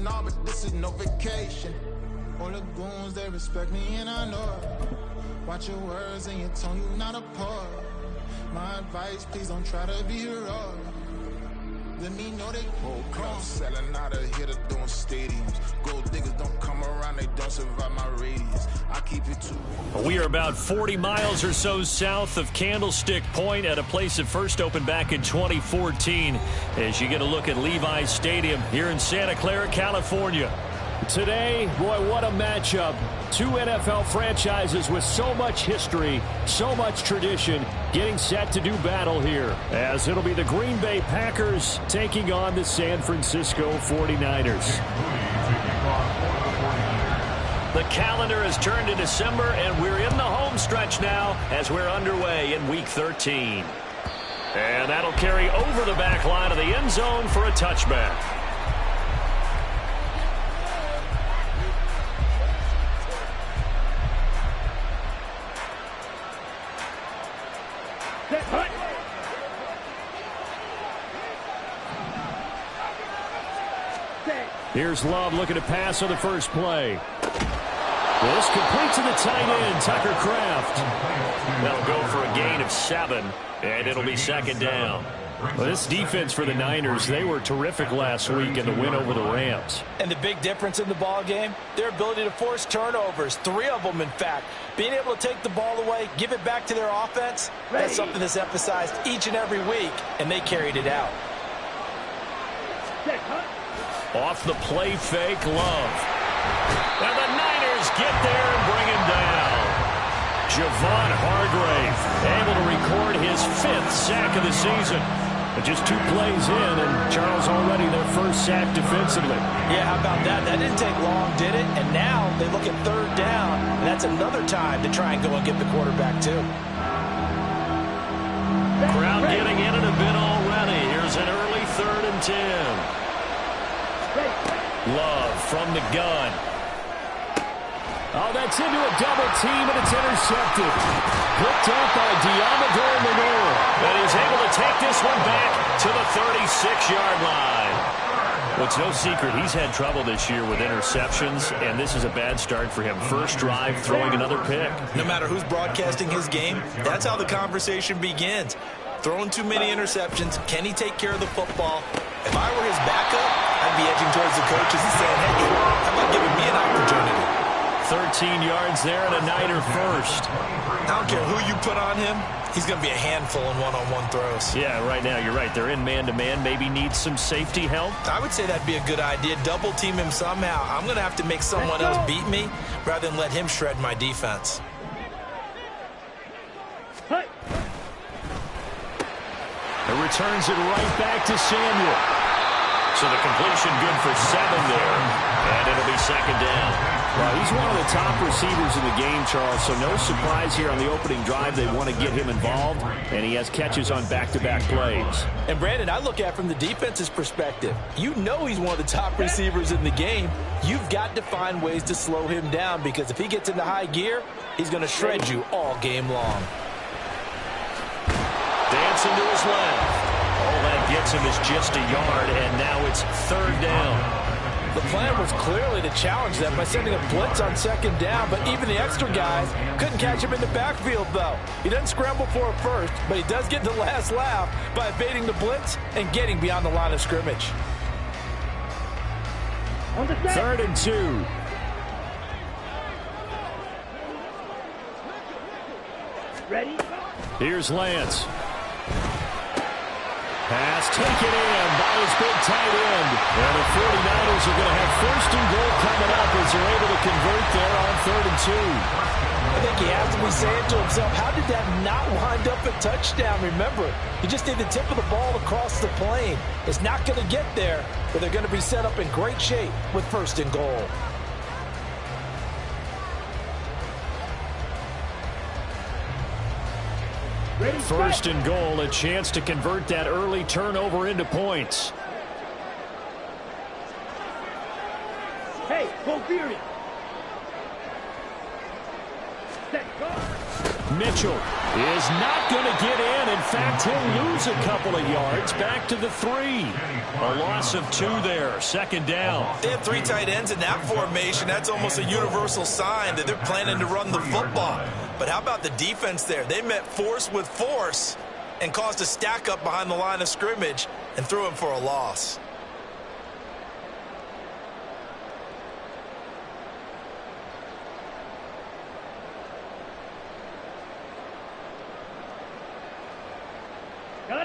and all, but this is no vacation. All the goons, they respect me and I know it. Watch your words and your tone, you not a part. My advice, please don't try to be heroic. Let me know they whole club selling out of here to doing stadiums. Gold diggers don't come around, they don't survive my radius. I keep it too. We are about 40 miles or so south of Candlestick Point at a place that first opened back in 2014 as you get a look at Levi's Stadium here in Santa Clara, California. Today, boy, what a matchup. Two NFL franchises with so much history, so much tradition, getting set to do battle here, as it'll be the Green Bay Packers taking on the San Francisco 49ers. The calendar has turned to December, and we're in the home stretch now as we're underway in Week 13. And that'll carry over the back line of the end zone for a touchback. Here's Love looking to pass on the first play. This complete to the tight end, Tucker Kraft. That'll go for a gain of 7, and it'll be second down. Well, this defense for the Niners, they were terrific last week in the win over the Rams. And the big difference in the ball game, their ability to force turnovers, 3 of them in fact. Being able to take the ball away, give it back to their offense, that's something that's emphasized each and every week, and they carried it out. Off the play fake, Love. And the Niners get there and bring him down. Javon Hargrave able to record his 5th sack of the season. But just 2 plays in, and Charles already their first sack defensively. Yeah, how about that? That didn't take long, did it? And now they look at 3rd down, and that's another time to try and go and get the quarterback too. Crowd getting in it a bit already. Here's an early 3rd and 10. Love from the gun. Oh, that's into a double team, and it's intercepted. Picked up by Diamador Lenore. And he's able to take this one back to the 36-yard line. Well, it's no secret he's had trouble this year with interceptions, and this is a bad start for him. First drive, throwing another pick. No matter who's broadcasting his game, that's how the conversation begins. Throwing too many interceptions. Can he take care of the football? If I were his backup, I'd be edging towards the coaches and saying, hey, how about giving me an opportunity? 13 yards there and a Niner first. I don't care who you put on him. He's going to be a handful in one-on-one throws. Yeah, right now, you're right. They're in man-to-man. Maybe needs some safety help. I would say that'd be a good idea. Double team him somehow. I'm going to have to make someone else beat me rather than let him shred my defense. It returns it right back to Samuel. So the completion good for 7 there. And it'll be second down. Well, he's one of the top receivers in the game, Charles, so no surprise here on the opening drive. They want to get him involved, and he has catches on back-to-back plays. And, Brandon, I look at it from the defense's perspective. You know he's one of the top receivers in the game. You've got to find ways to slow him down because if he gets into high gear, he's going to shred you all game long. Dancing to his left. All that gets him is just a yard, and now it's 3rd down. The plan was clearly to challenge them by sending a blitz on 2nd down, but even the extra guys couldn't catch him in the backfield, though. He doesn't scramble for it first, but he does get the last laugh by evading the blitz and getting beyond the line of scrimmage. 3rd and 2. Ready? Here's Lance. Pass taken in by his big tight end. And the 49ers are going to have 1st and goal coming up as they're able to convert there on 3rd and 2. I think he has to be saying to himself, how did that not wind up a touchdown? Remember, you just need the tip of the ball across the plane. It's not going to get there, but they're going to be set up in great shape with 1st and goal. First and goal, a chance to convert that early turnover into points. Hey, go Fury. Set guard. Mitchell is not going to get in. In fact, he'll lose a couple of yards. Back to the 3. A loss of 2 there. Second down. They have 3 tight ends in that formation. That's almost a universal sign that they're planning to run the football. But how about the defense there? They met force with force and caused a stack up behind the line of scrimmage and threw him for a loss.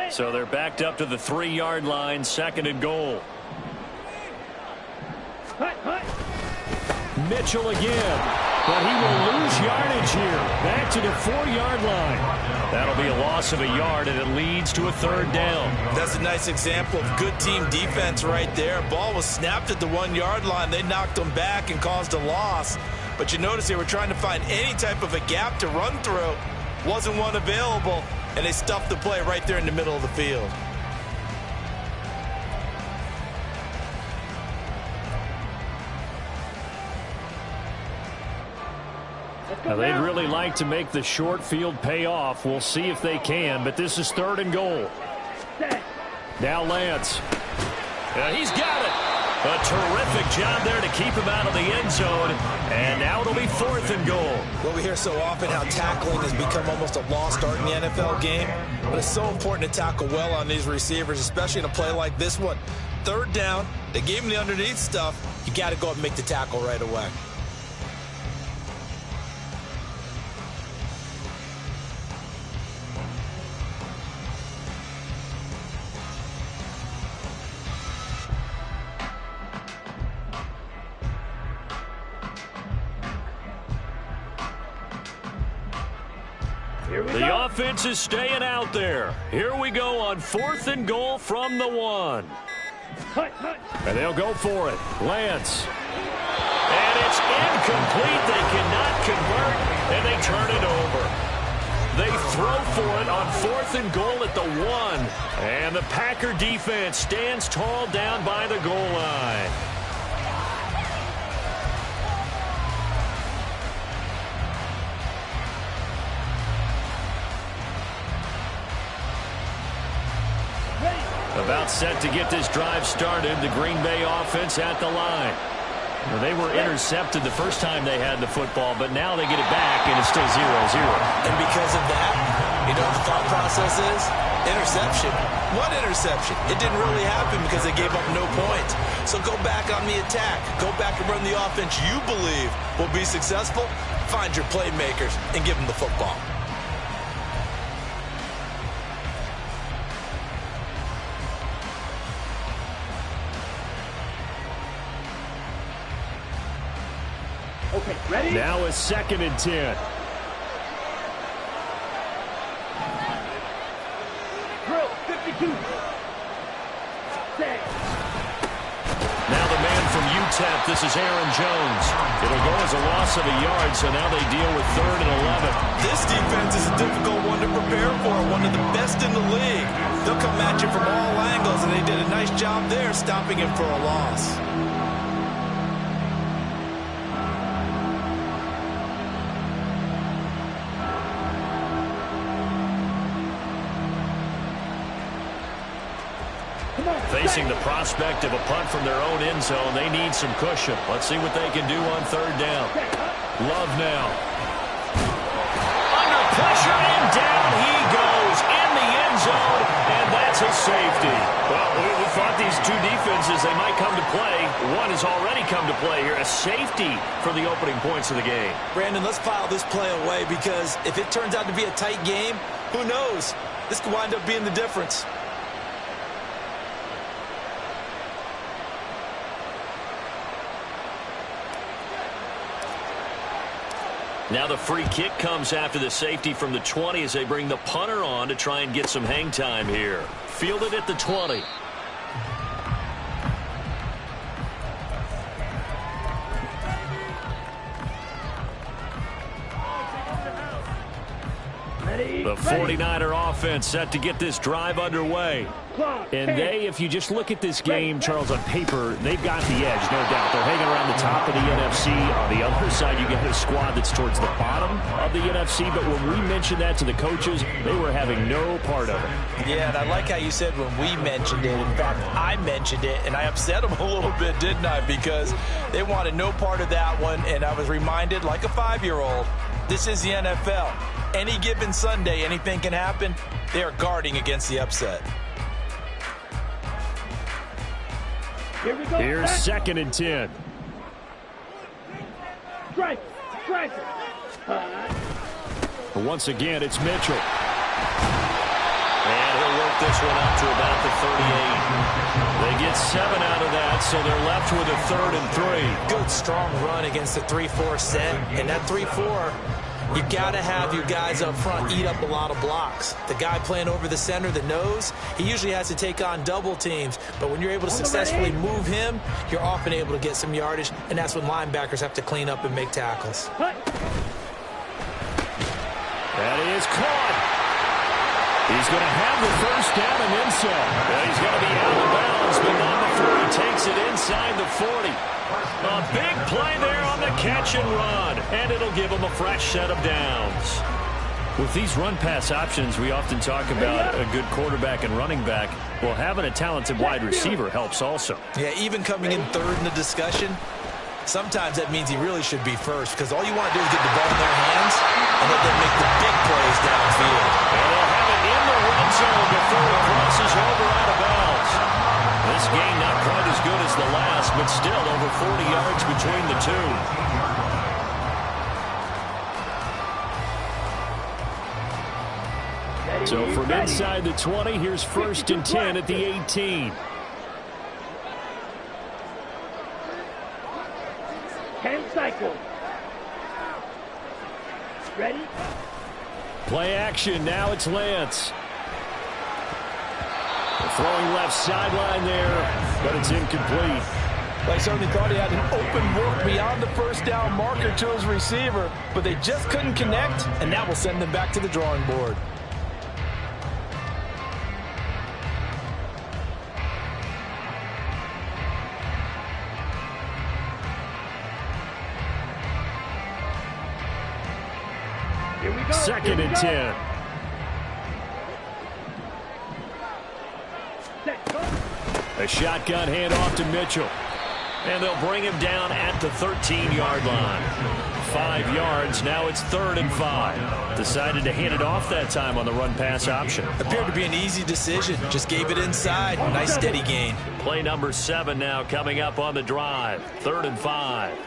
So they're backed up to the 3-yard line, second and goal. Mitchell again, but he will lose yardage here. Back to the 4-yard line. That'll be a loss of a yard, and it leads to a 3rd down. That's a nice example of good team defense right there. Ball was snapped at the 1-yard line. They knocked him back and caused a loss. But you notice they were trying to find any type of a gap to run through. Wasn't one available, and they stuffed the play right there in the middle of the field. Now, they'd really like to make the short field pay off. We'll see if they can, but this is 3rd and goal. Now Lance. He's got it. A terrific job there to keep him out of the end zone. And now it'll be 4th and goal. Well, we hear so often how tackling has become almost a lost art in the NFL game. But it's so important to tackle well on these receivers, especially in a play like this one. 3rd down, they gave him the underneath stuff. You got to go up and make the tackle right away. The offense is staying out there. Here we go on 4th and goal from the 1. And they'll go for it. Lance. And it's incomplete. They cannot convert, and they turn it over. They throw for it on 4th and goal at the 1. And the Packer defense stands tall down by the goal line. About set to get this drive started, the Green Bay offense at the line. Well, they were intercepted the first time they had the football, but now they get it back, and it's still 0-0. And because of that, you know what the thought process is? Interception. What interception? It didn't really happen because they gave up no points. So go back on the attack. Go back and run the offense you believe will be successful. Find your playmakers and give them the football. Okay, ready? Now a 2nd and 10. Drill, 52. Set. Now the man from UTEP, this is Aaron Jones. It'll go as a loss of a yard, so now they deal with 3rd and 11. This defense is a difficult one to prepare for, one of the best in the league. They'll come at you from all angles, and they did a nice job there stopping him for a loss. Facing the prospect of a punt from their own end zone, they need some cushion. Let's see what they can do on 3rd down. Love now. Under pressure, and down he goes in the end zone, and that's a safety. Well, we thought these two defenses, they might come to play. One has already come to play here, a safety for the opening points of the game. Brandon, let's file this play away because if it turns out to be a tight game, who knows? This could wind up being the difference. Now the free kick comes after the safety from the 20 as they bring the punter on to try and get some hang time here. Fielded at the 20. Ready? The 49er offense set to get this drive underway. And if you just look at this game, Charles, on paper, they've got the edge, no doubt. They're hanging around the top of the NFC. On the other side, you get a squad that's towards the bottom of the NFC. But when we mentioned that to the coaches, they were having no part of it. Yeah, and I like how you said when we mentioned it. In fact, I mentioned it, and I upset them a little bit, didn't I? Because they wanted no part of that one, and I was reminded, like a 5-year-old, this is the NFL. Any given Sunday, anything can happen. They are guarding against the upset. Here we go. Here's 2nd and 10. Strike. Once again, it's Mitchell. And he'll work this one up to about the 38. They get 7 out of that, so they're left with a 3rd and 3. Good, strong run against the 3-4 set. And that 3-4, you got to have your guys up front eat up a lot of blocks. The guy playing over the center, the nose, he usually has to take on double teams. But when you're able to successfully move him, you're often able to get some yardage, and that's when linebackers have to clean up and make tackles. That is caught. He's going to have the 1st down and then some. He's going to be out of bounds, but not before he takes it inside the 40. A big play there on the catch and run, and it'll give him a fresh set of downs. With these run-pass options, we often talk about a good quarterback and running back. Well, having a talented wide receiver helps also. Yeah, even coming in 3rd in the discussion, sometimes that means he really should be first, because all you want to do is get the ball in their hands and let them make the big plays downfield. And they'll have it in the red zone before he crosses over out of bounds. This game not quite as good as the last, but still over 40 yards between the two. So from inside the 20, here's 1st and 10 at the 18. 10 cycles. Ready? Play action. Now it's Lance. Throwing left sideline there, but it's incomplete. I certainly thought he had an open look beyond the 1st down marker to his receiver, but they just couldn't connect, and that will send them back to the drawing board. Here we go. 2nd and 10. A shotgun handoff to Mitchell. And they'll bring him down at the 13-yard line. 5 yards. Now it's 3rd and 5. Decided to hand it off that time on the run-pass option. Appeared to be an easy decision. Just gave it inside. Nice steady gain. Play number 7 now coming up on the drive. 3rd and 5.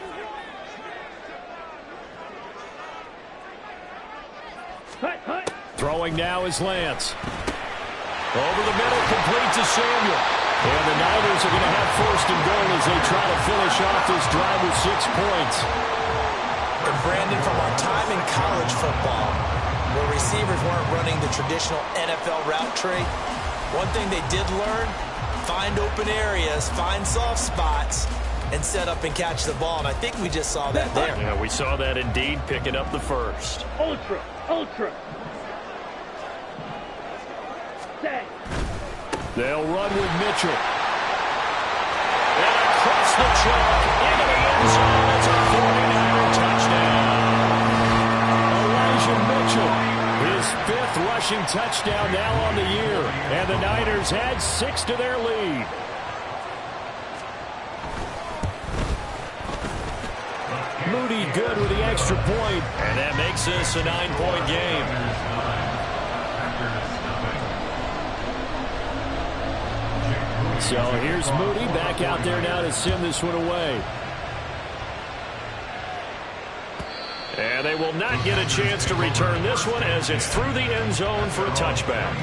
Throwing now is Lance. Over the middle, complete to Samuel. And the Niners are going to have 1st and goal as they try to finish off this drive with 6 points. And Brandon, from our time in college football, where receivers weren't running the traditional NFL route tree, one thing they did learn, find open areas, find soft spots, and set up and catch the ball. And I think we just saw that there. Yeah, we saw that indeed, picking up the 1st. Ultra. Set. They'll run with Mitchell. And across the chalk into the end zone. It's a 49er touchdown. Elijah Mitchell, his 5th rushing touchdown now on the year. And the Niners add 6 to their lead. Moody good with the extra point. And that makes this a 9-point game. So here's Moody back out there now to send this one away. And they will not get a chance to return this one as it's through the end zone for a touchback.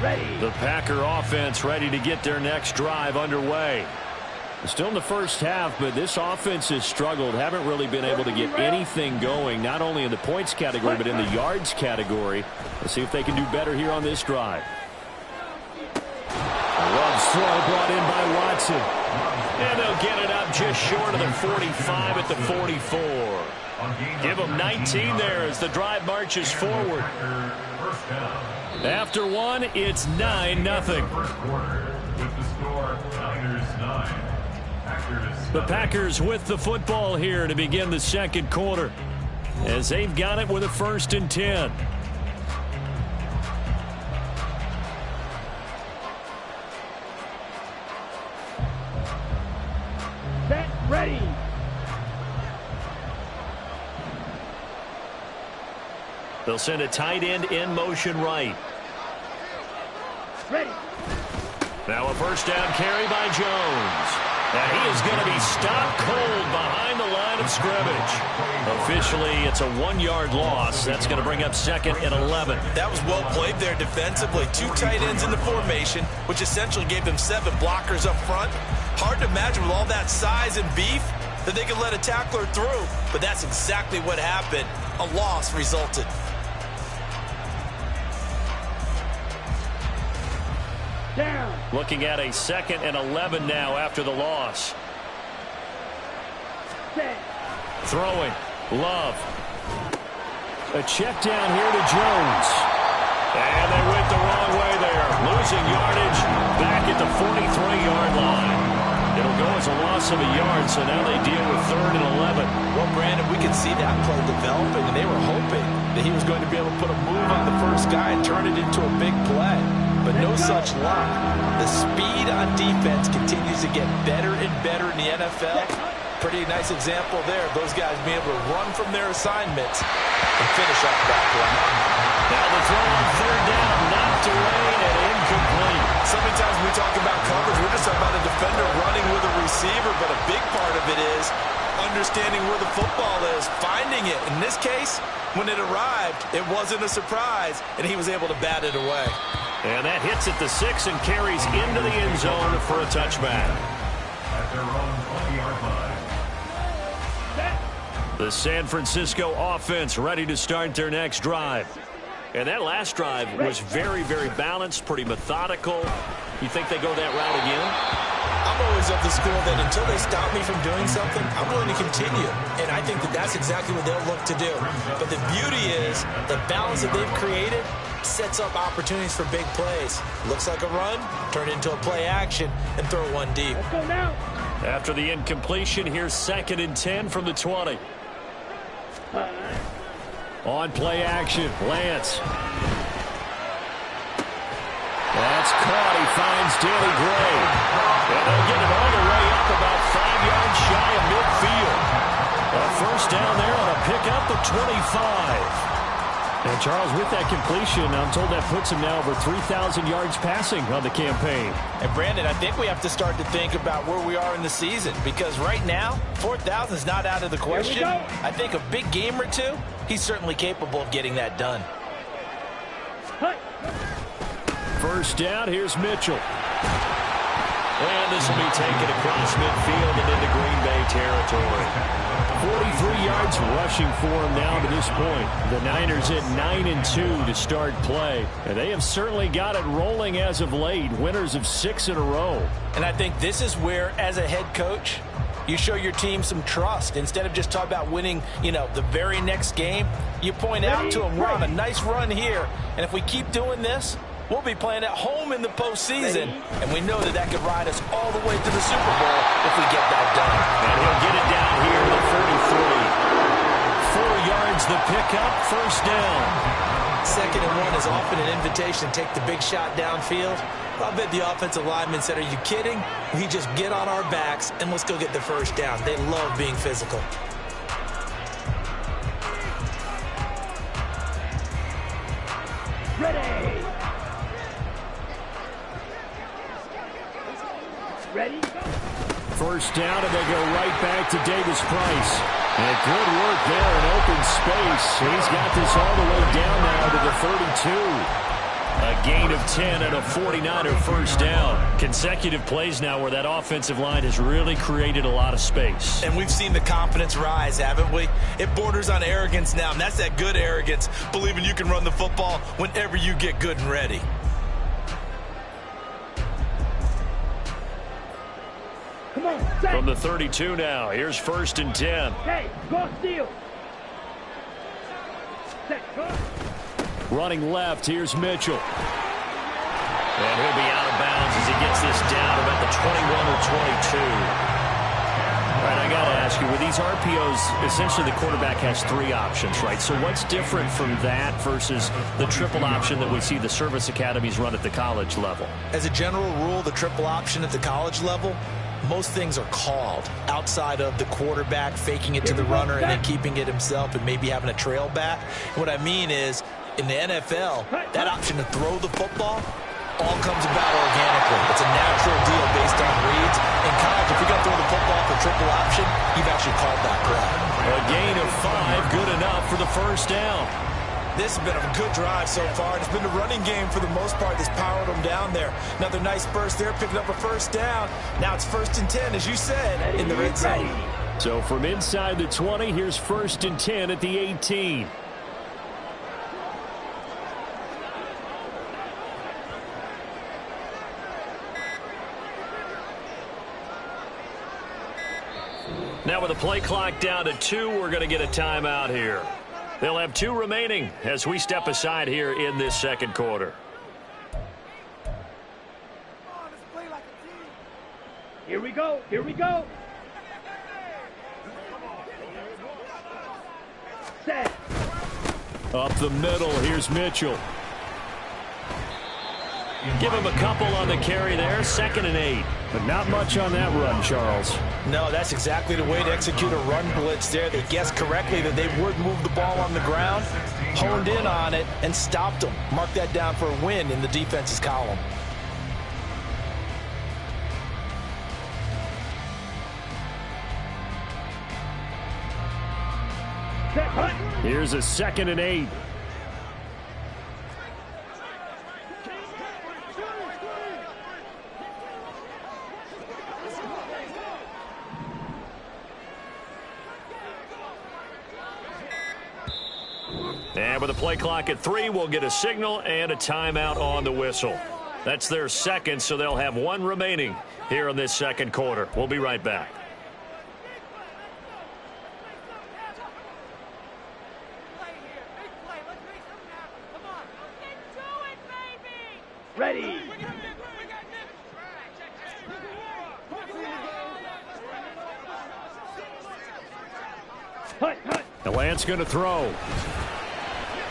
Ready. The Packer offense ready to get their next drive underway. Still in the first half, but this offense has struggled. Haven't really been able to get anything going, not only in the points category, but in the yards category. Let's see if they can do better here on this drive. Love's throw brought in by Watson. And they'll get it up just short of the 45 at the 44. Give them 19 there as the drive marches forward. After one, it's 9-0. The Packers with the football here to begin the second quarter, as they've got it with a 1st and 10. Set, ready. They'll send a tight end in motion right. Ready. Now a 1st down carry by Jones. And he is going to be stopped cold behind the line of scrimmage. Officially, it's a 1-yard loss. That's going to bring up 2nd and 11. That was well played there defensively. 2 tight ends in the formation, which essentially gave them 7 blockers up front. Hard to imagine with all that size and beef that they could let a tackler through. But that's exactly what happened. A loss resulted. Down. Looking at a 2nd and 11 now after the loss. Set. Throwing. Love. A check down here to Jones. And they went the wrong way there. Losing yardage back at the 43-yard line. It'll go as a loss of a yard, so now they deal with 3rd and 11. Well, Brandon, we could see that play developing, and they were hoping that he was going to be able to put a move on the first guy and turn it into a big play. But no such luck. The speed on defense continues to get better and better in the NFL. Pretty nice example there of those guys being able to run from their assignments and finish off that play. Now the throw on 3rd down, knocked away and incomplete. So many times when we talk about coverage, we're just talking about a defender running with a receiver, but a big part of it is understanding where the football is, finding it. In this case, when it arrived, it wasn't a surprise, and he was able to bat it away. And that hits at the 6 and carries into the end zone for a touchback. At their own 20-yard line. The San Francisco offense ready to start their next drive. And that last drive was very, very balanced, pretty methodical. You think they go that route again? I'm always of the school that until they stop me from doing something, I'm willing to continue. And I think that that's exactly what they'll look to do. But the beauty is the balance that they've created sets up opportunities for big plays. Looks like a run, turn into a play action, and throw one deep. Let's go now. After the incompletion, here's 2nd and 10 from the 20. On play action, Lance. That's caught. He finds Danny Gray. And they'll get it all the way up about 5 yards shy of midfield. A 1st down there on a pickup of 25. And Charles, with that completion, I'm told that puts him now over 3,000 yards passing on the campaign. And Brandon, I think we have to start to think about where we are in the season, because right now, 4,000 is not out of the question. I think a big game or two, he's certainly capable of getting that done. 1st down, here's Mitchell. And this will be taken across midfield and into Green Bay territory. 43 yards rushing for him now to this point. The Niners at 9-2 to start play. And they have certainly got it rolling as of late. Winners of 6 in a row. And I think this is where, as a head coach, you show your team some trust. Instead of just talking about winning, the very next game, you point out to them, we're on a nice run here. And if we keep doing this, we'll be playing at home in the postseason, and we know that could ride us all the way to the Super Bowl if we get that done. And he'll get it down here to the 43. 4 yards the pickup, 1st down. 2nd and 1 is often an invitation to take the big shot downfield. I'll bet the offensive lineman said, are you kidding? We just get on our backs, and let's go get the 1st down. They love being physical. Ready. Ready, go. 1st down, and they go right back to Davis Price. And good work there in open space. He's got this all the way down now to the 32. A gain of 10 and a 49er 1st down. Consecutive plays now where that offensive line has really created a lot of space. And we've seen the confidence rise, haven't we? It borders on arrogance now, and that's that good arrogance, believing you can run the football whenever you get good and ready. on, set. From the 32 now, here's 1st and 10. Hey, go steal. Set, go. Running left, here's Mitchell. And he'll be out of bounds as he gets this down about the 21 or 22. All right, I got to ask you, with these RPOs, essentially the quarterback has 3 options, right? So what's different from that versus the triple option that we see the service academies run at the college level? As a general rule, the triple option at the college level, most things are called outside of the quarterback faking it to the runner and then keeping it himself and maybe having a trail back. What I mean is, in the NFL, that option to throw the football all comes about organically. It's a natural deal based on reads. In college, if you're going to throw the football for triple option, you've actually called that play. A gain of 5, good enough for the 1st down. This has been a good drive so far. It's been the running game for the most part that's powered them down there. Another nice burst there, picking up a 1st down. Now it's 1st and 10, as you said, in the red zone. So from inside the 20, here's 1st and 10 at the 18. Now with the play clock down to 2, we're going to get a timeout here. They'll have 2 remaining as we step aside here in this 2nd quarter. Here we go. Here we go. Set. Up the middle, here's Mitchell. Give him a couple on the carry there, 2nd and 8. But not much on that run, Charles. No, that's exactly the way to execute a run blitz there. They guessed correctly that they would move the ball on the ground, honed in on it, and stopped them. Mark that down for a win in the defense's column. Here's a 2nd and 8. And with the play clock at 3, we'll get a signal and a timeout on the whistle. That's their 2nd, so they'll have 1 remaining here in this 2nd quarter. We'll be right back. Ready. Hut. The Lance going to throw.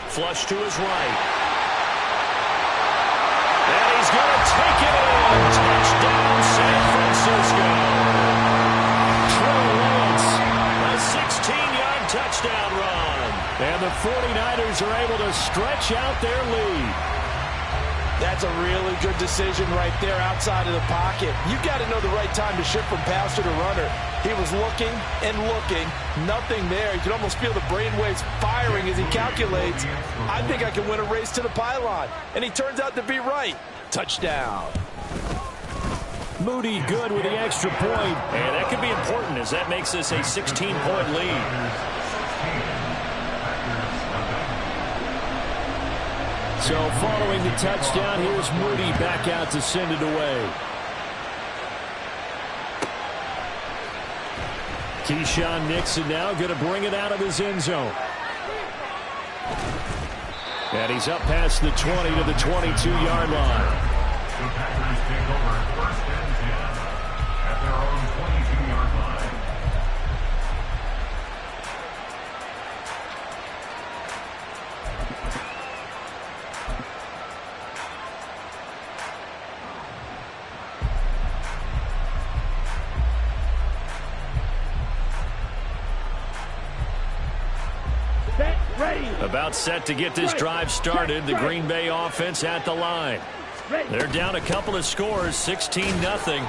Flush to his right. And he's going to take it in. Touchdown, San Francisco. Trey Lance, a 16-yard touchdown run. And the 49ers are able to stretch out their lead. That's a really good decision right there outside of the pocket. You've got to know the right time to shift from passer to runner. He was looking and looking. Nothing there. You can almost feel the brainwaves firing as he calculates. I think I can win a race to the pylon. And he turns out to be right. Touchdown. Moody good with the extra point. And that could be important as that makes this a 16-point lead. So following the touchdown, here's Moody back out to send it away. Keyshawn Nixon now going to bring it out of his end zone. And he's up past the 20 to the 22-yard line. The Packers take over 1st and 10 at their own 22-yard line. About set to get this drive started. The Green Bay offense at the line. They're down a couple of scores, 16-0,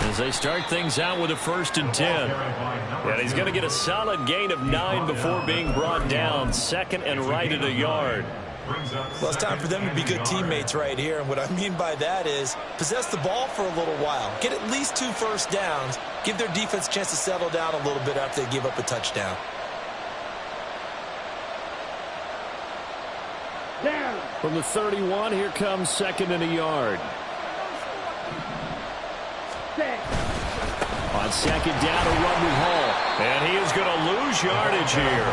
as they start things out with a 1st and 10. And he's going to get a solid gain of 9 before being brought down. 2nd and right at a yard. Well, it's time for them to be good teammates right here. And what I mean by that is possess the ball for a little while. Get at least 2 first downs. Give their defense a chance to settle down a little bit after they give up a touchdown. Down. From the 31, here comes 2nd and a yard. Set. On second down, a run with Hall. And he is going to lose yardage here.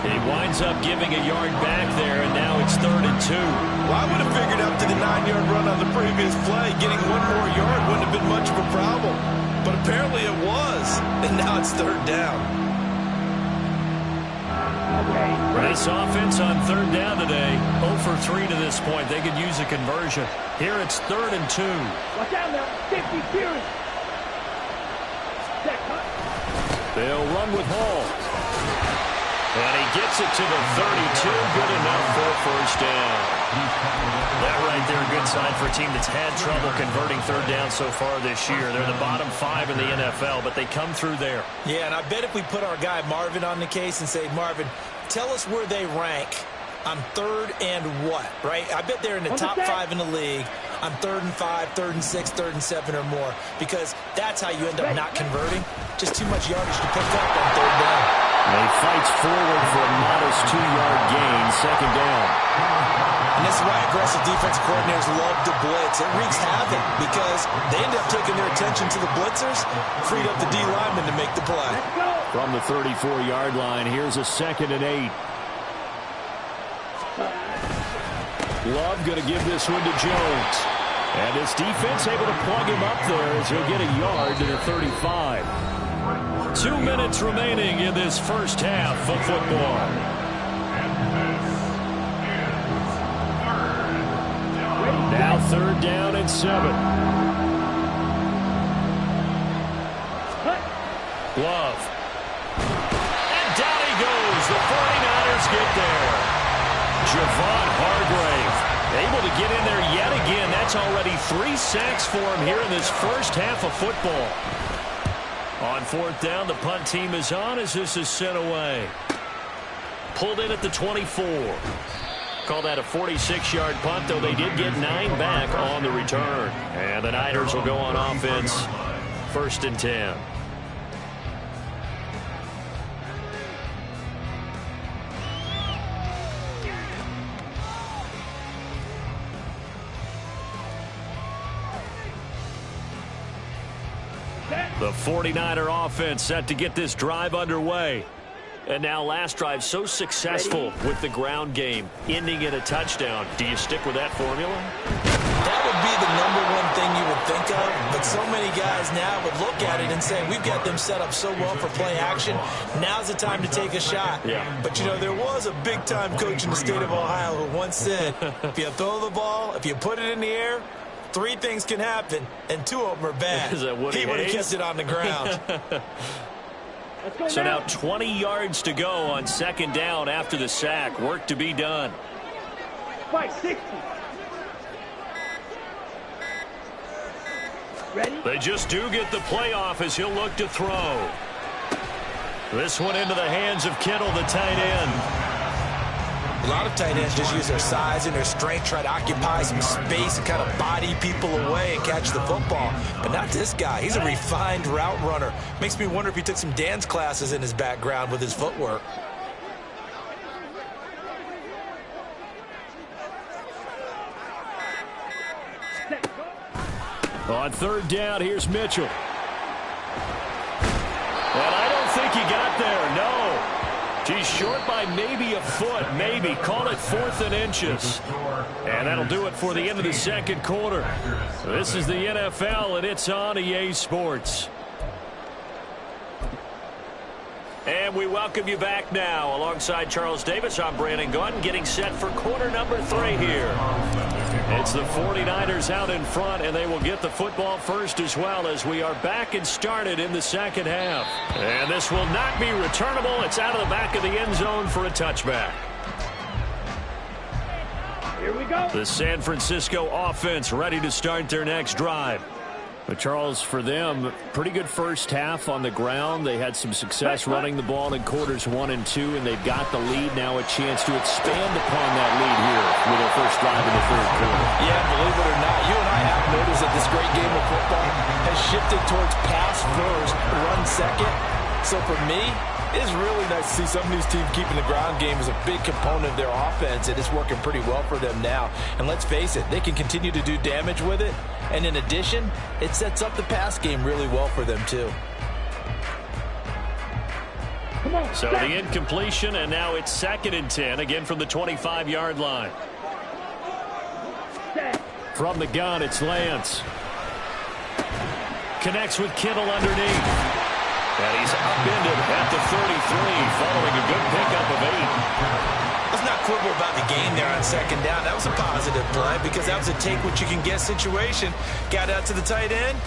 He winds up giving a yard back there, and now it's 3rd and 2. Well, I would have figured after the 9-yard run on the previous play, getting one more yard wouldn't have been much of a problem. But apparently it was, and now it's 3rd down. This offense on 3rd down today, 0 for 3 to this point. They could use a conversion. Here it's 3rd and 2. Watch out now. 50 series. They'll run with Hall. And he gets it to the 32. Good enough for a first down. That right there, a good sign for a team that's had trouble converting 3rd down so far this year. They're the bottom 5 in the NFL, but they come through there. Yeah, and I bet if we put our guy Marvin on the case and say, Marvin, tell us where they rank on 3rd and what, right? I bet they're in the top 5 in the league on 3rd and 5, 3rd and 6, 3rd and 7 or more, because that's how you end up not converting. Just too much yardage to pick up on 3rd down. And he fights forward for a modest 2-yard gain, 2nd down. And this is why aggressive defensive coordinators love to blitz. It wreaks havoc because they end up taking their attention to the blitzers, freed up the D lineman to make the play. From the 34-yard line, here's a 2nd and 8. Love going to give this one to Jones. And his defense able to plug him up there as he'll get a yard to the 35. 2 minutes remaining in this first half of football. Now 3rd down and 7. Love. And down he goes. The 49ers get there. Javon Hargrave able to get in there yet again. That's already 3 sacks for him here in this first half of football. On 4th down, the punt team is on as this is sent away. Pulled in at the 24. Call that a 46-yard punt, though they did get 9 back on the return. And the Niners will go on offense, 1st and 10. The 49er offense set to get this drive underway. And now last drive so successful with the ground game, ending in a touchdown. Do you stick with that formula? That would be the #1 thing you would think of, but so many guys now would look at it and say, we've got them set up so well for play action. Now's the time to take a shot. Yeah. But, you know, there was a big-time coach in the state of Ohio who once said, if you throw the ball, if you put it in the air, 3 things can happen, and 2 of them are bad. Is that Woody He would have Hayes? kept it on the ground. So now 20 yards to go on 2nd down after the sack. Work to be done. 560. Ready? They just do get the playoff as he'll look to throw. This one into the hands of Kittle, the tight end. A lot of tight ends just use their size and their strength, try to occupy some space and kind of body people away and catch the football. But not this guy. He's a refined route runner. Makes me wonder if he took some dance classes in his background with his footwork. On 3rd down, here's Mitchell. And I don't think he got there, no. He's short by maybe a foot, maybe. Call it 4th and inches. And that'll do it for the end of the 2nd quarter. This is the NFL, and it's on EA Sports. And we welcome you back now. Alongside Charles Davis, I'm Brandon Gunn, getting set for quarter number 3 here. It's the 49ers out in front, and they will get the football first as well as we are back and started in the 2nd half. And this will not be returnable. It's out of the back of the end zone for a touchback. Here we go. The San Francisco offense ready to start their next drive. But Charles, for them, pretty good first half on the ground. They had some success running the ball in quarters 1 and 2, and they've got the lead now, a chance to expand upon that lead here with their first drive in the 3rd quarter. Yeah, believe it or not, you and I have noticed that this great game of football has shifted towards pass first, run second. So for me, It is really nice to see some of these teams keeping the ground game as a big component of their offense, and it's working pretty well for them now. And let's face it, they can continue to do damage with it. And in addition, it sets up the pass game really well for them too. So the incompletion, and now it's 2nd and 10, again from the 25-yard line. From the gun, it's Lance. Connects with Kittle underneath. And he's upended at the 33, following a good pickup of 8. Let's not quibble about the gain there on 2nd down. That was a positive play because that was a take-what-you-can-get situation. Got out to the tight end.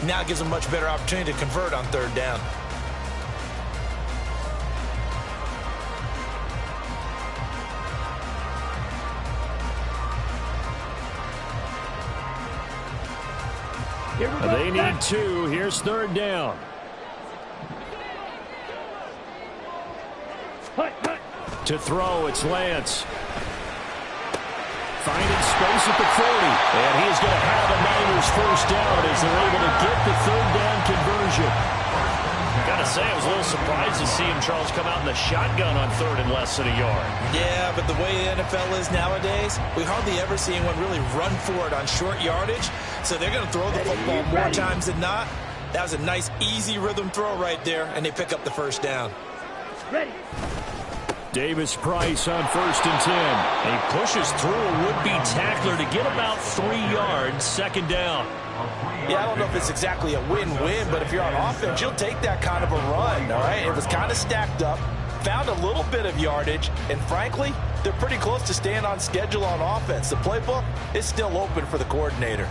Now it gives them a much better opportunity to convert on 3rd down. They need 2. Here's 3rd down. To throw, it's Lance. Finding space at the 40. And he's going to have a Niners 1st down as they're able to get the 3rd down conversion. Got to say, I was a little surprised to see him, Charles, come out in the shotgun on 3rd and less than a yard. Yeah, but the way the NFL is nowadays, we hardly ever see anyone really run for it on short yardage. So they're going to throw the football more times than not. That was a nice, easy rhythm throw right there, and they pick up the 1st down. Ready. Davis Price on 1st and 10. He pushes through a would-be tackler to get about 3 yards, 2nd down. Yeah, I don't know if it's exactly a win-win, but if you're on offense, you'll take that kind of a run, all right? It was kind of stacked up, found a little bit of yardage, and frankly, they're pretty close to staying on schedule on offense. The playbook is still open for the coordinator.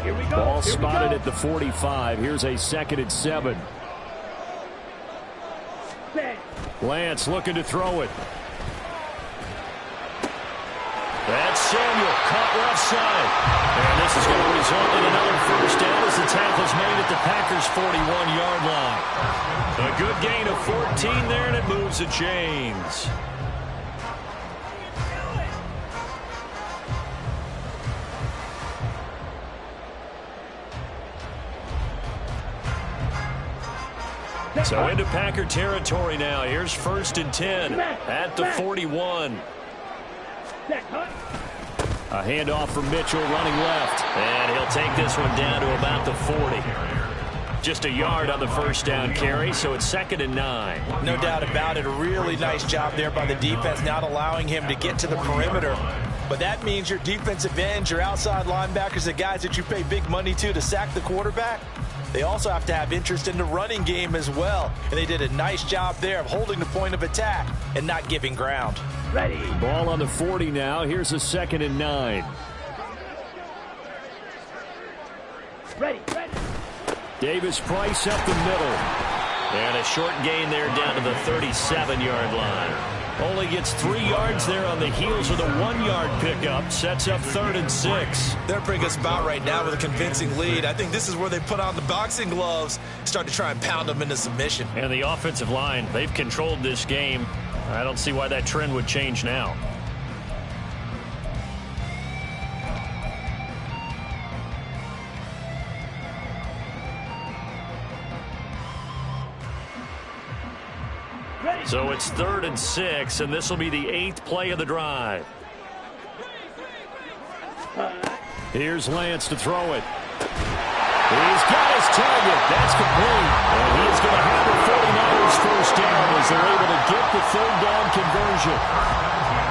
Here we go. Ball spotted at the 45. Here's a 2nd and 7. Lance looking to throw it. That's Samuel, caught left side. And this is going to result in another 1st down as the tackle's made at the Packers' 41-yard line. A good gain of 14 there, and it moves the chains. So into Packer territory now. Here's 1st and 10 at the 41. A handoff from Mitchell running left. And he'll take this one down to about the 40. Just a yard on the 1st down carry, so it's 2nd and 9. No doubt about it. A really nice job there by the defense, not allowing him to get to the perimeter. But that means your defensive ends, your outside linebackers, the guys that you pay big money to sack the quarterback, they also have to have interest in the running game as well. And they did a nice job there of holding the point of attack and not giving ground. Ready. Ball on the 40 now. Here's a 2nd and 9. Ready. Davis Price up the middle. And a short gain there down to the 37-yard line. Only gets 3 yards there on the heels of a 1-yard pickup. Sets up 3rd and 6. They're a pretty good spot right now with a convincing lead. I think this is where they put on the boxing gloves, start to try and pound them into submission. And the offensive line, they've controlled this game. I don't see why that trend would change now. So it's 3rd and 6, and this will be the 8th play of the drive. Here's Lance to throw it. He's got his target. That's complete. And he is going to have the 49ers 1st down as they're able to get the 3rd down conversion.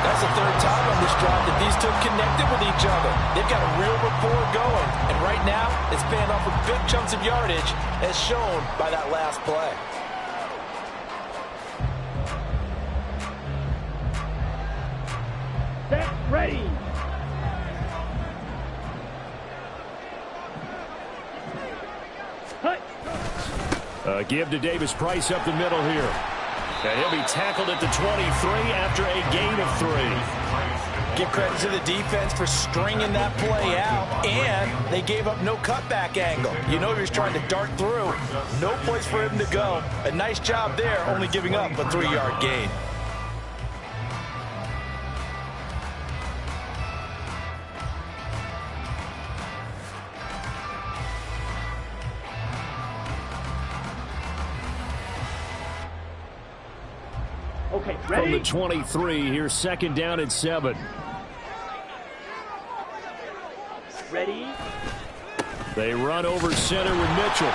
That's the 3rd time on this drive that these two connected with each other. They've got a real rapport going. And right now, it's paying off with big chunks of yardage as shown by that last play. Ready. Give to Davis Price up the middle here. And he'll be tackled at the 23 after a gain of 3. Give credit to the defense for stringing that play out, and they gave up no cutback angle. You know he was trying to dart through. No place for him to go. A nice job there, only giving up a 3-yard gain. Okay, from ready? the 23. Here's second down and 7. Ready? They run over center with Mitchell.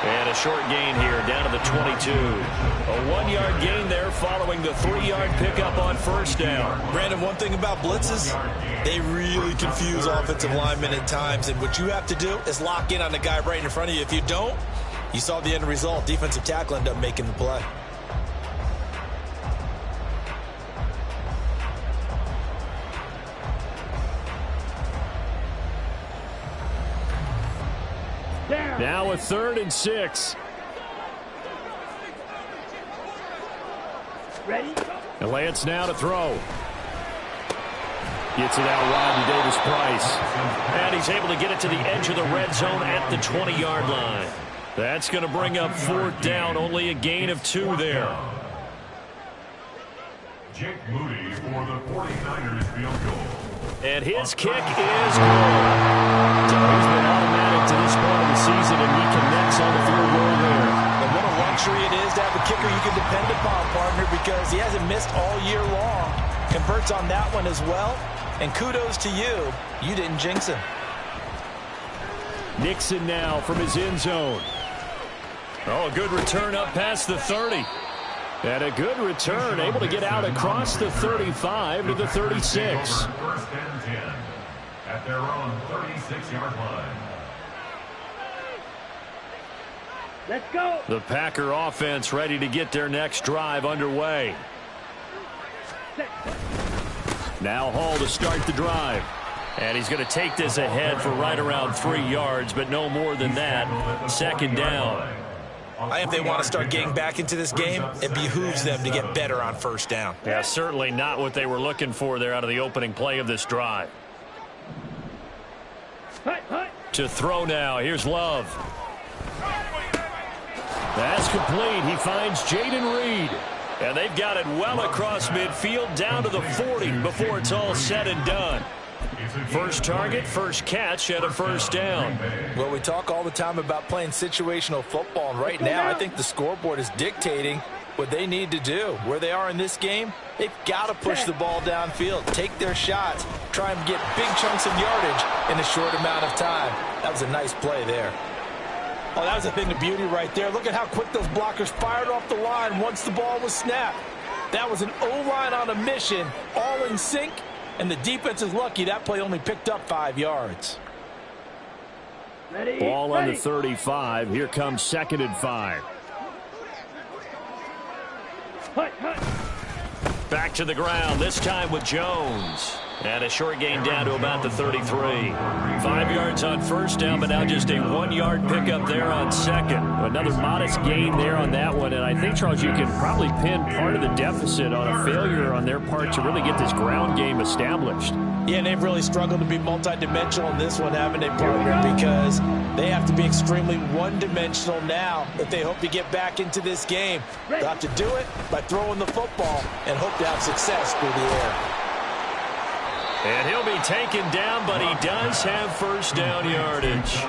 And a short gain here down to the 22. A 1-yard gain there following the 3-yard pickup on first down. Brandon, one thing about blitzes, they really confuse offensive linemen at times. And what you have to do is lock in on the guy right in front of you. If you don't, you saw the end result. Defensive tackle ended up making the play. Now a 3rd and 6. Ready? And Lance now to throw. Gets it out wide to Davis Price. And he's able to get it to the edge of the red zone at the 20-yard line. That's going to bring up 4th down. Only a gain of 2 there. Jake Moody for the 49ers field goal. And his kick is good. So he's been automatic to this point of the season, and he connects on the field goal there. And what a luxury it is to have a kicker you can depend upon, partner, because he hasn't missed all year long. Converts on that one as well. And kudos to you. You didn't jinx him. Nixon now from his end zone. Oh, a good return up past the 30. And a good return, able to get out across the 35 to the 36. First and 10 at their own 36-yard line. Let's go. The Packer offense ready to get their next drive underway. Now Hall to start the drive. And he's going to take this ahead for right around 3 yards, but no more than that. Second down. If they want to start getting back into this game, it behooves them to get better on first down. Yeah, certainly not what they were looking for there out of the opening play of this drive. To throw now. Here's Love. That's complete. He finds Jaden Reed. And they've got it well across midfield down to the 40 before it's all said and done. First target, first catch, and a first down. Well, we talk all the time about playing situational football, and right now I think the scoreboard is dictating what they need to do. Where they are in this game, they've got to push the ball downfield, take their shots, try and get big chunks of yardage in a short amount of time. That was a nice play there. Oh, that was a thing of beauty right there. Look at how quick those blockers fired off the line once the ball was snapped. That was an O-line on a mission, all in sync. And the defense is lucky that play only picked up 5 yards. Ready? Ball on the 35. Here comes 2nd and 5. Back to the ground, this time with Jones. And a short gain down to about the 33. 5 yards on first down, but now just a 1-yard pickup there on second. Another modest gain there on that one. And I think, Charles, you can probably pin part of the deficit on a failure on their part to really get this ground game established. Yeah, and they've really struggled to be multidimensional in this one, haven't they, partner? Because they have to be extremely one-dimensional now if they hope to get back into this game. They'll have to do it by throwing the football and hope to have success through the air. And he'll be taken down, but he does have first down yardage.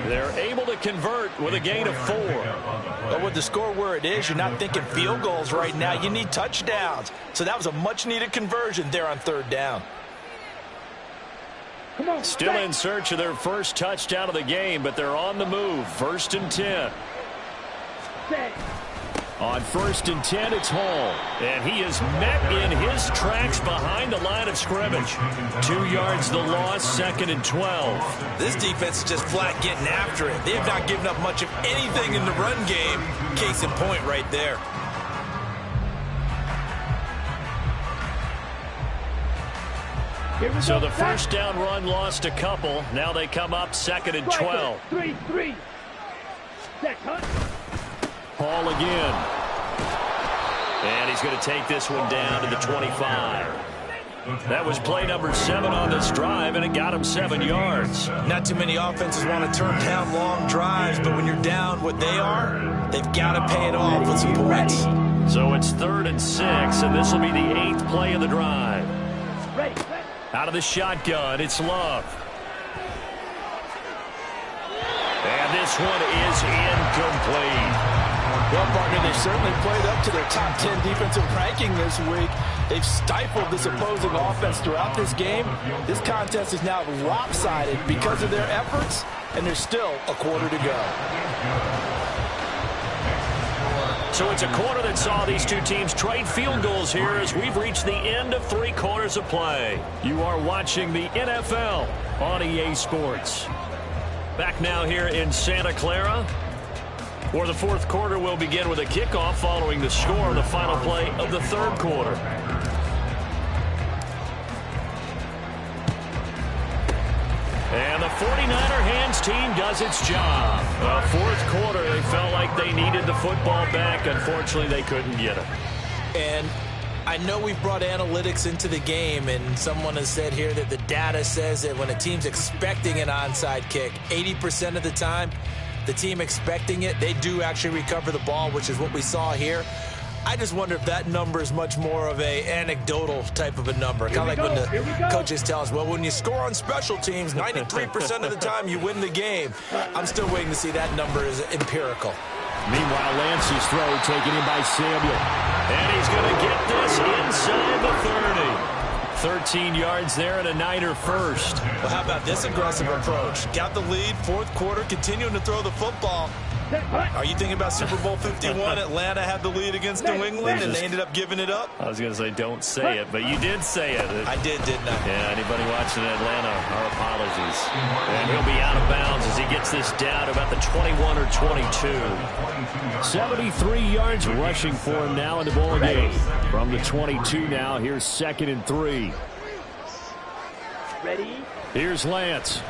They're able to convert with a gain of 4. But with the score where it is, you're not thinking field goals right now. You need touchdowns. So that was a much-needed conversion there on 3rd down. Still in search of their first touchdown of the game, but they're on the move. 1st and 10. On 1st and 10, it's Hall. And he is met in his tracks behind the line of scrimmage. 2 yards the loss, 2nd and 12. This defense is just flat getting after it. They have not given up much of anything in the run game. Case in point right there. So the first down run lost a couple. Now they come up 2nd and 12. 3-3. Set, Hunt. Hall again. And he's going to take this one down to the 25. That was play number 7 on this drive, and it got him 7 yards. Not too many offenses want to turn down long drives, but when you're down what they are, they've got to pay it off with some points. So it's 3rd and 6, and this will be the 8th play of the drive. Out of the shotgun, it's Love. And this one is incomplete. Well, partner, they've certainly played up to their top 10 defensive ranking this week. They've stifled this opposing offense throughout this game. This contest is now lopsided because of their efforts, and there's still a quarter to go. So it's a quarter that saw these two teams trade field goals here as we've reached the end of 3 quarters of play. You are watching the NFL on EA Sports. Back now here in Santa Clara, where the 4th quarter will begin with a kickoff following the score on the final play of the 3rd quarter. And the 49er hands team does its job. 4th quarter, they felt like they needed the football back. Unfortunately, they couldn't get it. And I know we've brought analytics into the game, and someone has said here that the data says that when a team's expecting an onside kick, 80% of the time, the team expecting it, they do actually recover the ball, which is what we saw here. I just wonder if that number is much more of a anecdotal type of a number. Kind of like when the coaches tell us, well, when you score on special teams, 93% of the time you win the game. I'm still waiting to see that number is empirical. Meanwhile, Lance's throw taken in by Samuel. And he's going to get this inside the 30. 13 yards there and a Niner first. Well, how about this aggressive approach? Got the lead, 4th quarter, continuing to throw the football. Are you thinking about Super Bowl 51? Atlanta had the lead against New England, and they ended up giving it up? I was going to say don't say it, but you did say it. I did, didn't I? Yeah, anybody watching Atlanta, our apologies. And he'll be out of bounds as he gets this down about the 21 or 22. 73 yards rushing for him now in the ball game. From the 22 now, here's 2nd and 3. Ready? Here's Lance.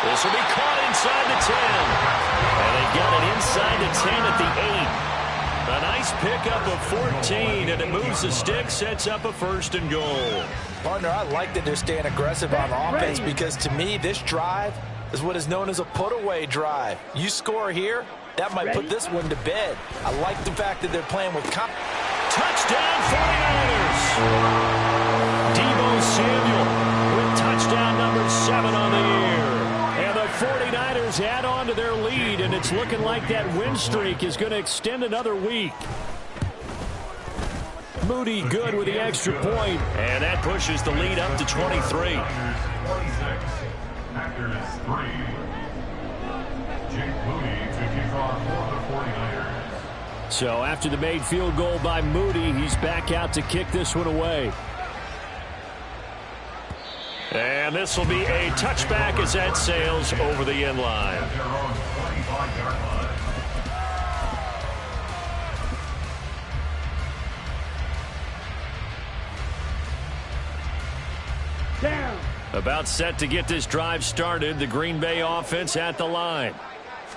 This will be caught inside the 10. And they got it inside the 10 at the 8. A nice pickup of 14, and it moves the stick, sets up a 1st and goal. Partner, I like that they're staying aggressive on offense because to me, this drive is what is known as a put-away drive. You score here, that might put this one to bed. I like the fact that they're playing with touchdown 49ers! Deebo Samuel with touchdown number 7 on the year. And the 49ers add on to their lead, and it's looking like that win streak is going to extend another week. Moody good with the extra point, and that pushes the lead up to 23. 26, Packers 3. Jake Moody to kick off for the 49ers. So after the made field goal by Moody, he's back out to kick this one away. And this will be a touchback as that sails over the end line. At their own 25-yard line. Down. About set to get this drive started, the Green Bay offense at the line.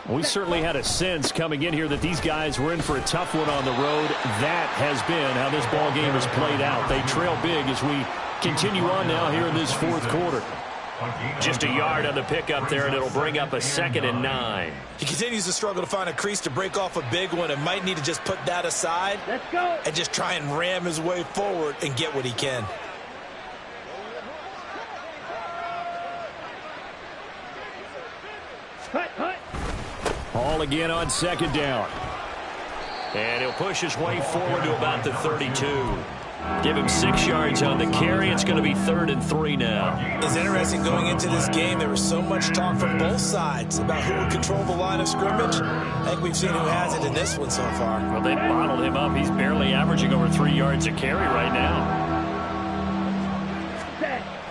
We certainly had a sense coming in here that these guys were in for a tough one on the road. That has been how this ball game has played out. They trail big as we continue on now here in this 4th quarter. Just a yard on the pickup there, and it'll bring up a 2nd and 9. He continues to struggle to find a crease to break off a big one and might need to just put that aside. Let's go. And just try and ram his way forward and get what he can. Hut, hut. Ball again on 2nd down. And he'll push his way forward to about the 32. Give him 6 yards on the carry. It's going to be 3rd and 3 now. It's interesting going into this game. There was so much talk from both sides about who would control the line of scrimmage. I think we've seen who has it in this one so far. Well, they bottled him up. He's barely averaging over 3 yards a carry right now.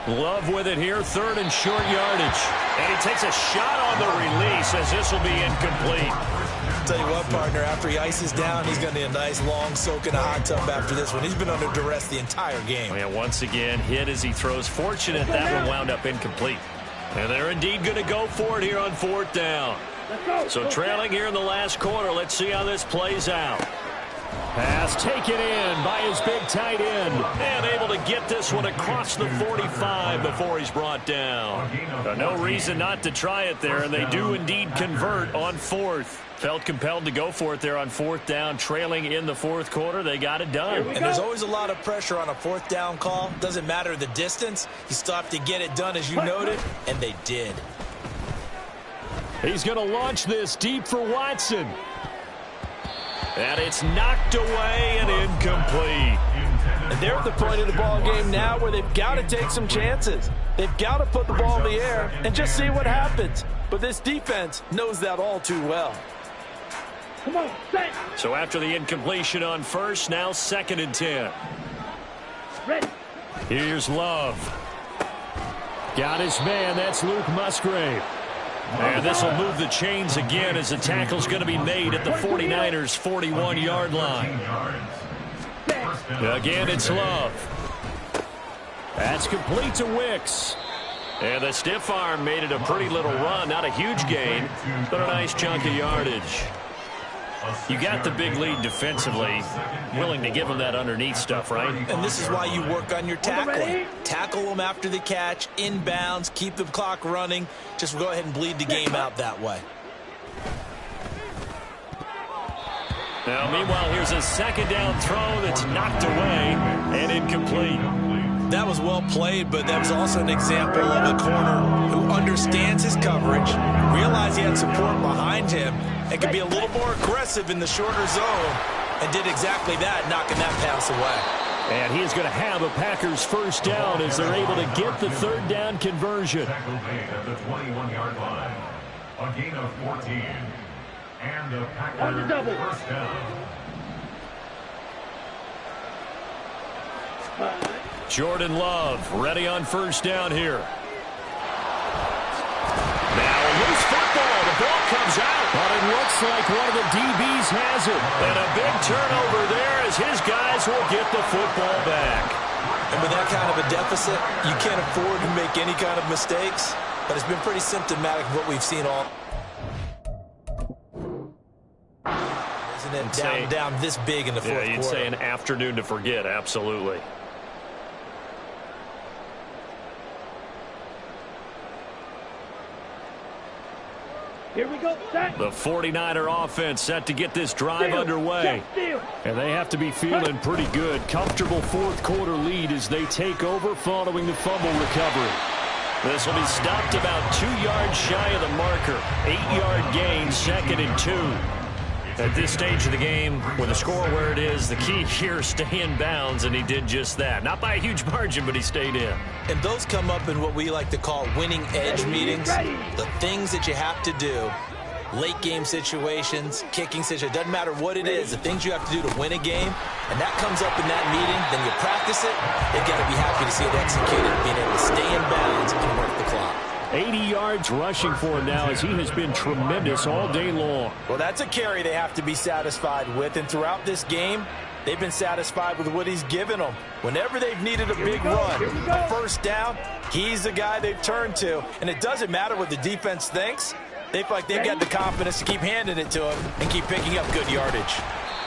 Love with it here, 3rd and short yardage. And he takes a shot on the release as this will be incomplete. Tell you what, partner, after he ices down, he's going to need a nice long soak in a hot tub after this one. He's been under duress the entire game. Oh, yeah, once again, hit as he throws. Fortunate that one wound up incomplete. And they're indeed going to go for it here on 4th down. So trailing here in the last quarter. Let's see how this plays out. Pass taken in by his big tight end. And able to get this one across the 45 before he's brought down. No reason not to try it there, and they do indeed convert on 4th. Felt compelled to go for it there on 4th down, trailing in the 4th quarter. They got it done. And there's always a lot of pressure on a 4th down call. Doesn't matter the distance. You still have to get it done, as you noted, and they did. He's going to launch this deep for Watson. And it's knocked away and incomplete. And they're at the point of the ball game now where they've got to take some chances. They've got to put the ball in the air and just see what happens. But this defense knows that all too well. Come on, set. So after the incompletion on first, now 2nd and 10. Ready. Here's Love. Got his man. That's Luke Musgrave. And this will move the chains again as the tackle's going to be made at the 49ers' 41-yard line. Again, it's Love. That's complete to Wicks. And the stiff arm made it a pretty little run. Not a huge gain, but a nice chunk of yardage. You got the big lead defensively. Willing to give them that underneath stuff, right? And this is why you work on your tackling. Tackle them after the catch, inbounds, keep the clock running. Just go ahead and bleed the game out that way. Now, meanwhile, here's a 2nd down throw that's knocked away and incomplete. That was well played, but that was also an example of a corner who understands his coverage, realized he had support behind him, and could be a little more aggressive in the shorter zone, and did exactly that, knocking that pass away. And he is going to have a Packers first down as they're able to get the 3rd down conversion. Tackle made at the 21-yard line. A gain of 14. And the Packers first down. Jordan Love ready on first down here. Now a loose football. The ball comes out. But it looks like one of the DBs has it. And a big turnover there as his guys will get the football back. And with that kind of a deficit, you can't afford to make any kind of mistakes. But it's been pretty symptomatic of what we've seen all. Isn't it down this big in the fourth quarter? Yeah, you'd say an afternoon to forget, absolutely. Here we go, set. The 49er offense set to get this drive underway. And they have to be feeling pretty good. Comfortable fourth quarter lead as they take over following the fumble recovery. This will be stopped about 2 yards shy of the marker. 8-yard gain, 2nd and 2. At this stage of the game, with the score where it is, the key here is stay in bounds, and he did just that. Not by a huge margin, but he stayed in. And those come up in what we like to call winning edge meetings. The things that you have to do, late game situations, kicking situations, doesn't matter what it is, the things you have to do to win a game, and that comes up in that meeting, then you practice it, they've got to be happy to see it executed, being able to stay in bounds and work the clock. 80 yards rushing for him now as he has been tremendous all day long. Well, that's a carry they have to be satisfied with, and throughout this game, they've been satisfied with what he's given them. Whenever they've needed a big run, a first down, he's the guy they've turned to. And it doesn't matter what the defense thinks. They feel like they've got the confidence to keep handing it to him and keep picking up good yardage.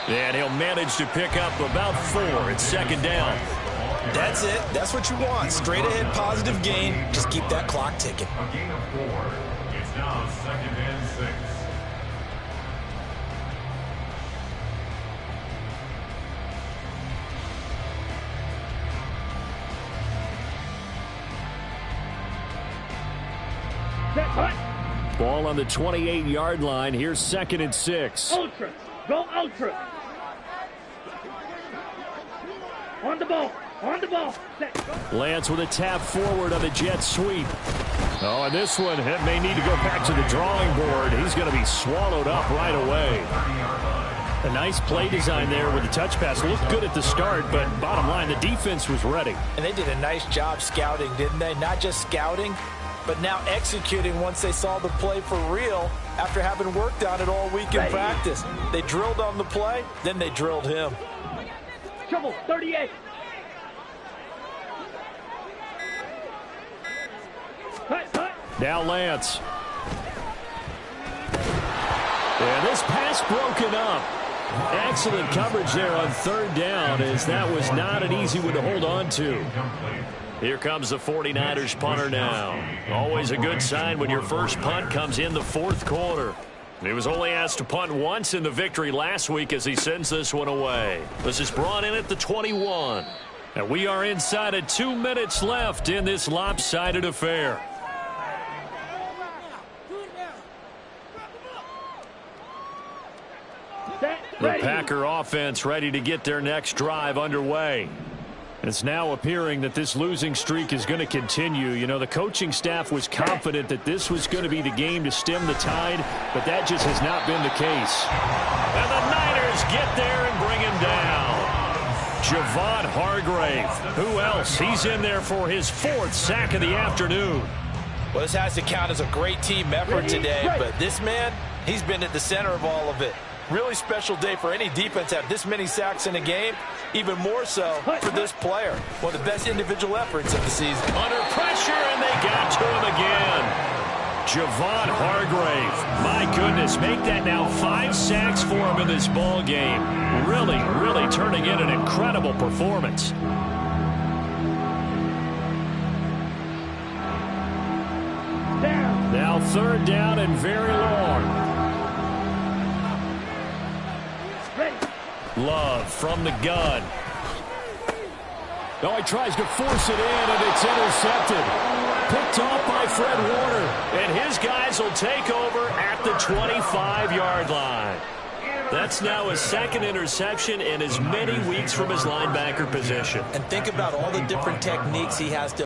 And he'll manage to pick up about 4 at 2nd down. That's it. That's what you want. Straight ahead positive gain. Just keep that clock ticking. A gain of 4. It's now 2nd and 6. Ball on the 28-yard line. Here's 2nd and 6. Ultra. Go ultra. On the ball. On the ball. Set. Go. Lance with a tap forward on the jet sweep. Oh, and this one may need to go back to the drawing board. He's going to be swallowed up right away. A nice play design there with the touch pass. Looked good at the start, but bottom line, the defense was ready. And they did a nice job scouting, didn't they? Not just scouting, but now executing once they saw the play for real after having worked on it all week in practice. They drilled on the play, then they drilled him. Trouble, 38. Now Lance. And this pass broken up. Excellent coverage there on 3rd down, as that was not an easy one to hold on to. Here comes the 49ers punter now. Always a good sign when your first punt comes in the 4th quarter. He was only asked to punt once in the victory last week as he sends this one away. This is brought in at the 21. And we are inside of 2 minutes left in this lopsided affair. The Packer offense ready to get their next drive underway. It's now appearing that this losing streak is going to continue. You know, the coaching staff was confident that this was going to be the game to stem the tide, but that just has not been the case. And the Niners get there and bring him down. Javon Hargrave. Who else? He's in there for his 4th sack of the afternoon. Well, this has to count as a great team effort today, but this man, he's been at the center of all of it. Really special day for any defense to have this many sacks in a game, even more so for this player. One of the best individual efforts of the season. Under pressure, and they got to him again. Javon Hargrave. My goodness, make that now 5 sacks for him in this ball game. Really, really turning in an incredible performance. Now 3rd down and very long. Love from the gun. Oh, he tries to force it in, and it's intercepted. Picked off by Fred Warner. And his guys will take over at the 25-yard line. That's now his 2nd interception in as many weeks from his linebacker position. And think about all the different techniques he has to